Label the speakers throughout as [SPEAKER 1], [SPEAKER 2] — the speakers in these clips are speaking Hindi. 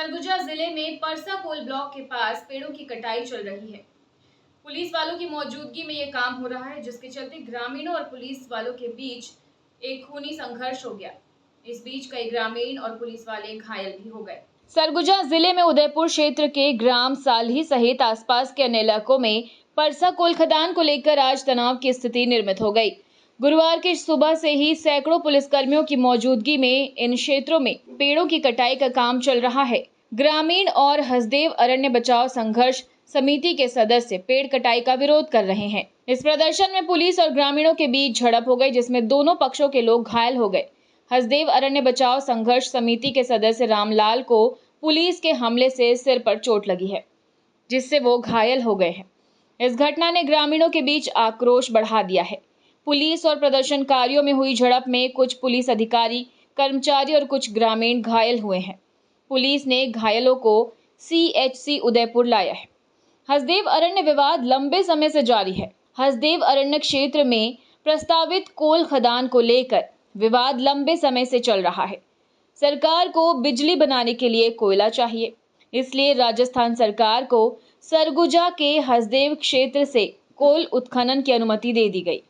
[SPEAKER 1] सरगुजा जिले में परसा कोल ब्लॉक के पास पेड़ों की कटाई चल रही है। पुलिस वालों की मौजूदगी में ये काम हो रहा है, जिसके चलते ग्रामीणों और पुलिस वालों के बीच एक खूनी संघर्ष हो गया। इस बीच कई ग्रामीण और पुलिस वाले घायल भी हो गए। सरगुजा जिले में उदयपुर क्षेत्र के ग्राम साल्ही सहित आसपास के अन्य इलाकों में परसा कोल खदान को लेकर आज तनाव की स्थिति निर्मित हो गई। गुरुवार की सुबह से ही सैकड़ों पुलिसकर्मियों की मौजूदगी में इन क्षेत्रों में पेड़ों की कटाई का काम चल रहा है। ग्रामीण और हसदेव अरण्य बचाव संघर्ष समिति के सदस्य पेड़ कटाई का विरोध कर रहे हैं। इस प्रदर्शन में पुलिस और ग्रामीणों के बीच झड़प हो गई, जिसमें दोनों पक्षों के लोग घायल हो गए। हसदेव अरण्य बचाव संघर्ष समिति के सदस्य रामलाल को पुलिस के हमले से सिर पर चोट लगी है, जिससे वो घायल हो गए हैं। इस घटना ने ग्रामीणों के बीच आक्रोश बढ़ा दिया है। पुलिस और प्रदर्शनकारियों में हुई झड़प में कुछ पुलिस अधिकारी, कर्मचारी और कुछ ग्रामीण घायल हुए हैं। पुलिस ने घायलों को CHC उदयपुर लाया है। हसदेव अरण्य विवाद लंबे समय से जारी है। हसदेव अरण्य क्षेत्र में प्रस्तावित कोल खदान को लेकर विवाद लंबे समय से चल रहा है। सरकार को बिजली बनाने के लिए कोयला चाहिए, इसलिए राजस्थान सरकार को सरगुजा के हसदेव क्षेत्र से कोल उत्खनन की अनुमति दे दी गई।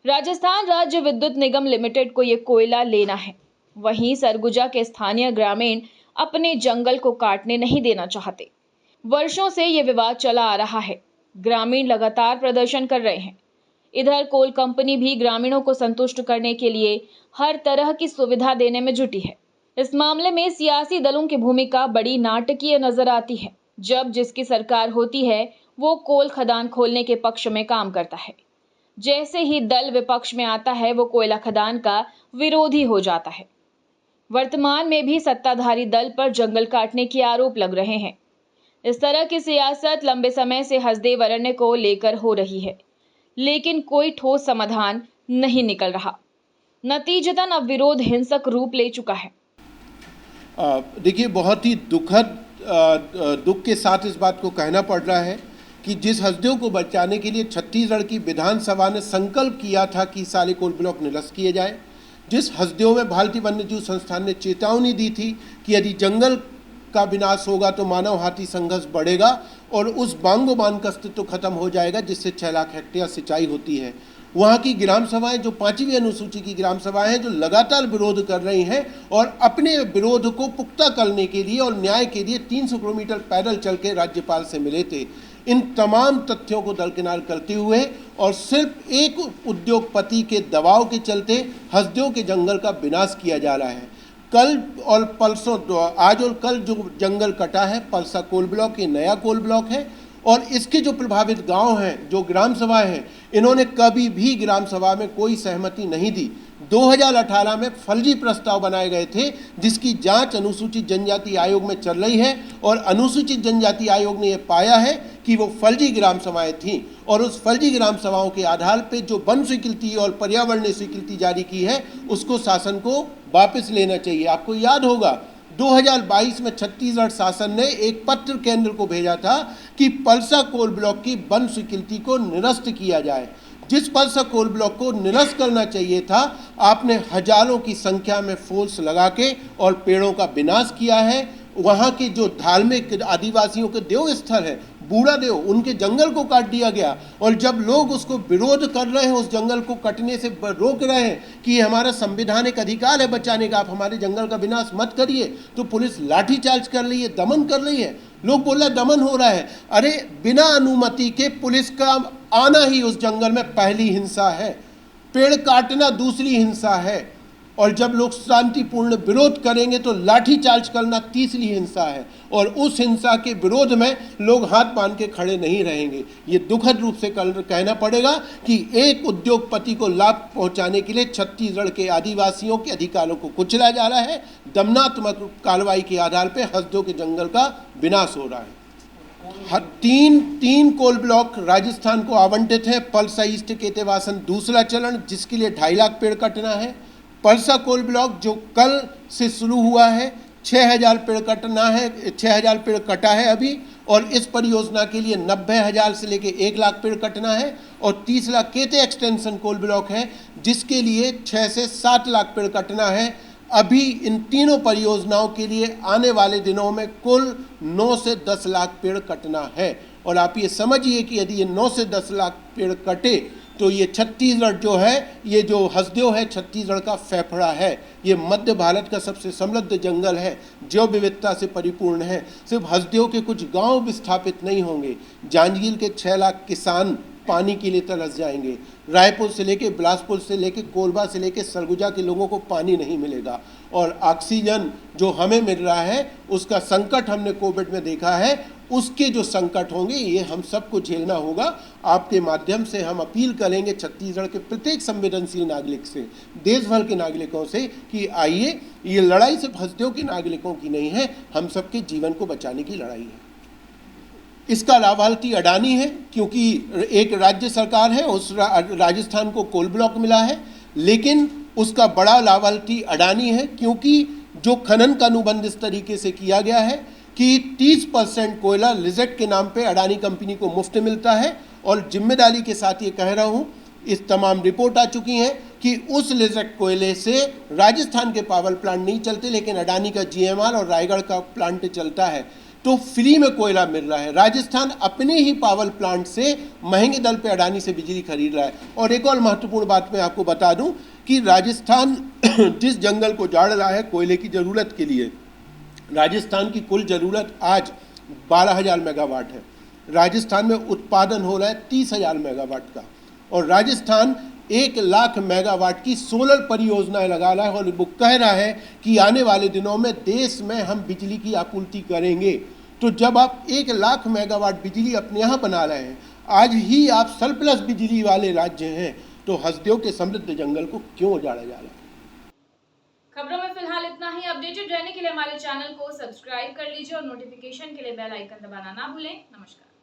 [SPEAKER 1] राजस्थान राज्य विद्युत निगम लिमिटेड को ये कोयला लेना है। वहीं सरगुजा के स्थानीय ग्रामीण अपने जंगल को काटने नहीं देना चाहते। वर्षों से ये विवाद चला आ रहा है। ग्रामीण लगातार प्रदर्शन कर रहे हैं। इधर कोल कंपनी भी ग्रामीणों को संतुष्ट करने के लिए हर तरह की सुविधा देने में जुटी है। इस मामले में सियासी दलों की भूमिका बड़ी नाटकीय नजर आती है। जब जिसकी सरकार होती है, वो कोल खदान खोलने के पक्ष में काम करता है। जैसे ही दल विपक्ष में आता है, वो कोयला खदान का विरोधी हो जाता है। वर्तमान में भी सत्ताधारी दल पर जंगल काटने के आरोप लग रहे हैं। इस तरह की सियासत लंबे समय से हसदेव अरण्य को लेकर हो रही है, लेकिन कोई ठोस समाधान नहीं निकल रहा। नतीजतन अब विरोध हिंसक रूप ले चुका है।
[SPEAKER 2] देखिए, बहुत ही दुख के साथ इस बात को कहना पड़ रहा है कि जिस हसदेव को बचाने के लिए छत्तीसगढ़ की विधानसभा ने संकल्प किया था कि सारे कोल ब्लॉक निरस्त किए जाए, जिस हसदेव में भारतीय वन्यजीव संस्थान ने चेतावनी दी थी कि यदि जंगल का विनाश होगा तो मानव हाथी संघर्ष बढ़ेगा और उस बांगो बांध का अस्तित्व खत्म हो जाएगा, जिससे 6 लाख हेक्टेयर सिंचाई होती है। वहाँ की ग्राम सभाएं, जो 5वीं अनुसूची की ग्राम सभाएं हैं, जो लगातार विरोध कर रही हैं और अपने विरोध को पुख्ता करने के लिए और न्याय के लिए 300 किलोमीटर पैदल चल के राज्यपाल से मिले थे। इन तमाम तथ्यों को दरकिनार करते हुए और सिर्फ एक उद्योगपति के दबाव के चलते हसदेव के जंगल का विनाश किया जा रहा है। कल और परसों, आज और कल जो जंगल कटा है, परसा कोल ब्लॉक ये नया कोल ब्लॉक है और इसके जो प्रभावित गांव हैं, जो ग्राम सभाएं हैं, इन्होंने कभी भी ग्राम सभा में कोई सहमति नहीं दी। 2018 में फर्जी प्रस्ताव बनाए गए थे, जिसकी जांच अनुसूचित जनजाति आयोग में चल रही है और अनुसूचित जनजाति आयोग ने यह पाया है कि वो फर्जी ग्राम सभाएं थीं और उस फर्जी ग्राम सभाओं के आधार पर जो वन स्वीकृति और पर्यावरणीय स्वीकृति जारी की है, उसको शासन को वापस लेना चाहिए। आपको याद होगा 2022 में छत्तीसगढ़ शासन ने एक पत्र केंद्र को भेजा था कि परसा कोल ब्लॉक की वन स्वीकृति को निरस्त किया जाए। जिस परसा कोल ब्लॉक को निरस्त करना चाहिए था, आपने हजारों की संख्या में फोर्स लगा के और पेड़ों का विनाश किया है। वहाँ के जो धार्मिक आदिवासियों के देव स्थल है, बूढ़ा देव, उनके जंगल को काट दिया गया और जब लोग उसको विरोध कर रहे हैं, उस जंगल को कटने से रोक रहे हैं कि ये हमारा संवैधानिक अधिकार है बचाने का, आप हमारे जंगल का विनाश मत करिए, तो पुलिस लाठीचार्ज कर रही है, दमन कर रही है। लोग बोल रहे हैं दमन हो रहा है। अरे, बिना अनुमति के पुलिस का आना ही उस जंगल में पहली हिंसा है। पेड़ काटना दूसरी हिंसा है और जब लोग शांतिपूर्ण विरोध करेंगे तो लाठीचार्ज करना तीसरी हिंसा है और उस हिंसा के विरोध में लोग हाथ बांध के खड़े नहीं रहेंगे। ये दुखद रूप से कहना पड़ेगा कि एक उद्योगपति को लाभ पहुंचाने के लिए छत्तीसगढ़ के आदिवासियों के अधिकारों को कुचला जा रहा है। दमनात्मक कार्रवाई के आधार पर हसदेव के जंगल का विनाश हो रहा है। तीन कोल ब्लॉक राजस्थान को आवंटित है। परसा ईस्ट केतेवासन दूसरा चरण, जिसके लिए 2.5 लाख पेड़ कटना है। परसा कोल ब्लॉक जो कल से शुरू हुआ है, 6000 पेड़ कटना है, 6000 पेड़ कटा है अभी और इस परियोजना के लिए 90,000 से लेके 1 लाख पेड़ कटना है। और तीसरा केते एक्सटेंशन कोल ब्लॉक है, जिसके लिए 6 से 7 लाख पेड़ कटना है। अभी इन तीनों परियोजनाओं के लिए आने वाले दिनों में कुल 9 से 10 लाख पेड़ कटना है। और आप ये समझिए कि यदि ये 9 से 10 लाख पेड़ कटे तो ये छत्तीसगढ़ जो है, ये जो हसदेव है, छत्तीसगढ़ का फेफड़ा है। ये मध्य भारत का सबसे समृद्ध जंगल है, जैव विविधता से परिपूर्ण है। सिर्फ हसदेव के कुछ गांव विस्थापित नहीं होंगे, जांजगीर के 6 लाख किसान पानी के लिए तरस जाएंगे। रायपुर से लेके, बिलासपुर से लेके, कोरबा से लेके सरगुजा के लोगों को पानी नहीं मिलेगा। और ऑक्सीजन जो हमें मिल रहा है उसका संकट हमने कोविड में देखा है, उसके जो संकट होंगे ये हम सबको झेलना होगा। आपके माध्यम से हम अपील करेंगे छत्तीसगढ़ के प्रत्येक संवेदनशील नागरिक से, देश भर के नागरिकों से कि आइए, ये लड़ाई सिर्फ हसदेव के नागरिकों की नहीं है, हम सबके जीवन को बचाने की लड़ाई है। इसका लाभार्थी अडानी है, क्योंकि एक राज्य सरकार है, उस राजस्थान को कोल ब्लॉक मिला है, लेकिन उसका बड़ा लाभार्थी अडानी है, क्योंकि जो खनन का अनुबंध इस तरीके से किया गया है कि 30% कोयला लिजेट के नाम पे अडानी कंपनी को मुफ्त मिलता है। और जिम्मेदारी के साथ ये कह रहा हूँ, इस तमाम रिपोर्ट आ चुकी हैं कि उस लिजेट कोयले से राजस्थान के पावर प्लांट नहीं चलते, लेकिन अडानी का GMR और रायगढ़ का प्लांट चलता है, तो फ्री में कोयला मिल रहा है। राजस्थान अपने ही पावर प्लांट से महंगे दर पे अडानी से बिजली खरीद रहा है। और एक और महत्वपूर्ण बात मैं आपको बता दूं कि राजस्थान जिस जंगल को जाड़ रहा है कोयले की ज़रूरत के लिए, राजस्थान की कुल ज़रूरत आज 12,000 मेगावाट है। राजस्थान में उत्पादन हो रहा है 30,000 मेगावाट का। और राजस्थान 1 लाख मेगावाट की सोलर परियोजनाएं लगा रहा है और वो कह रहा है कि आने वाले दिनों में देश में हम बिजली की आपूर्ति करेंगे। तो जब आप 1 लाख मेगावाट बिजली अपने यहाँ बना रहे हैं, आज ही आप सरप्लस बिजली वाले राज्य हैं, तो हसदेव के समृद्ध जंगल को क्यों उजाड़ा जा रहा है?
[SPEAKER 1] खबरों में फिलहाल इतना ही। अपडेटेड रहने के लिए हमारे चैनल को सब्सक्राइब कर लीजिए और नोटिफिकेशन के लिए बेल आइकन दबाना ना भूलें। नमस्कार।